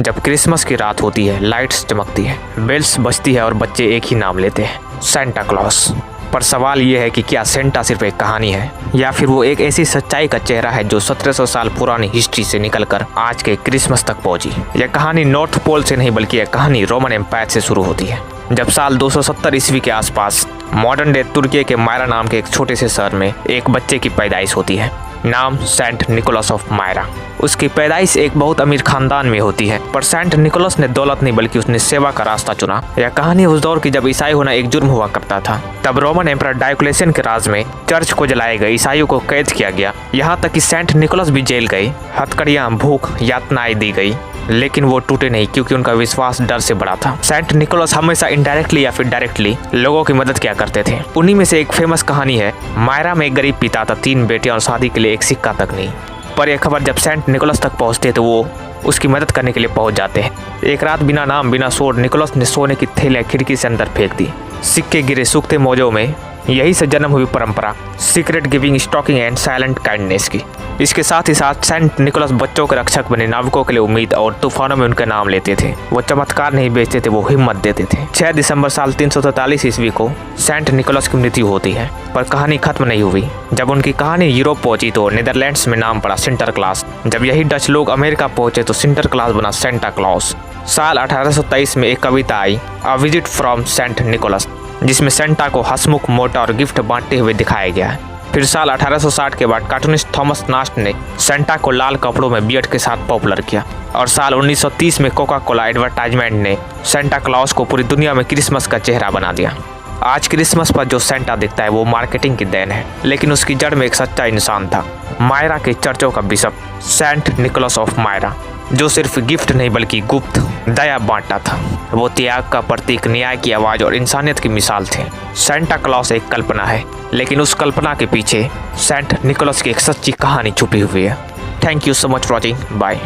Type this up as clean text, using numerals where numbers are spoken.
जब क्रिसमस की रात होती है, लाइट्स चमकती है, बेल्स बजती है और बच्चे एक ही नाम लेते हैं, सेंटा क्लॉस। पर सवाल ये है कि क्या सेंटा सिर्फ एक कहानी है या फिर वो एक ऐसी सच्चाई का चेहरा है जो 1700 साल पुरानी हिस्ट्री से निकलकर आज के क्रिसमस तक पहुंची। यह कहानी नॉर्थ पोल से नहीं बल्कि यह कहानी रोमन एम्पायर से शुरू होती है, जब साल 270 ईस्वी के आसपास मॉडर्न डे तुर्की के मायरा नाम के एक छोटे से शहर में एक बच्चे की पैदाइश होती है। नाम सेंट निकोलस ऑफ मायरा। उसकी पैदाइश एक बहुत अमीर खानदान में होती है, पर सेंट निकोलस ने दौलत नहीं बल्कि उसने सेवा का रास्ता चुना। यह कहानी उस दौर की जब ईसाई होना एक जुर्म हुआ करता था। तब रोमन एम्परर डायोक्लेशियन के राज में चर्च को जलाए गए, ईसाइयों को कैद किया गया, यहाँ तक कि सेंट निकोलस भी जेल गए। हथकड़ियां, भूख, यातनाएं दी गई, लेकिन वो टूटे नहीं क्योंकि उनका विश्वास डर से बड़ा था। सेंट निकोलस हमेशा इनडायरेक्टली या फिर डायरेक्टली लोगों की मदद किया करते थे। उन्हीं में से एक फेमस कहानी है, मायरा में एक गरीब पिता था, 3 बेटे और शादी के लिए एक सिक्का तक नहीं। पर यह खबर जब सेंट निकोलस तक पहुंचते तो वो उसकी मदद करने के लिए पहुंच जाते हैं। एक रात बिना नाम बिना शोर निकोलस ने सोने की थैलियां खिड़की से अंदर फेंक दी। सिक्के गिरे सूखते मौजों में। यही से जन्म हुई परंपरा secret giving, stocking and silent kindness की। इसके साथ ही साथ सेंट निकोलस बच्चों के रक्षक बने, नाविकों के लिए उम्मीद और तूफानों में उनका नाम लेते थे। वो चमत्कार नहीं बेचते थे, वो हिम्मत देते थे। 6 दिसंबर साल 343 ईस्वी को सेंट निकोलस की मृत्यु होती है, पर कहानी खत्म नहीं हुई। जब उनकी कहानी यूरोप पहुंची तो नीदरलैंड्स में नाम पड़ा सिंटरक्लास। जब यही डच लोग अमेरिका पहुंचे तो सिंटरक्लास बना सेंटा क्लॉस। साल 1823 में एक कविता आई, a visit from saint Nicholas, जिसमें सेंटा को हंसमुख, मोटा और गिफ्ट बांटते हुए दिखाया गया है। फिर साल 1860 के बाद कार्टूनिस्ट थॉमस नास्ट ने सेंटा को लाल कपड़ों में बियर्ड के साथ पॉपुलर किया, और साल 1930 में कोका कोला एडवर्टाइजमेंट ने सेंटा क्लॉस को पूरी दुनिया में क्रिसमस का चेहरा बना दिया। आज क्रिसमस पर जो सेंटा दिखता है वो मार्केटिंग की देन है, लेकिन उसकी जड़ में एक सच्चा इंसान था, मायरा के चर्चों का bishop saint Nicholas of Myra, जो सिर्फ गिफ्ट नहीं बल्कि गुप्त दया बांटता था। वो त्याग का प्रतीक, न्याय की आवाज और इंसानियत की मिसाल थे। सेंटा क्लॉस एक कल्पना है, लेकिन उस कल्पना के पीछे सेंट निकोलस की एक सच्ची कहानी छुपी हुई है। Thank you so much for watching. Bye.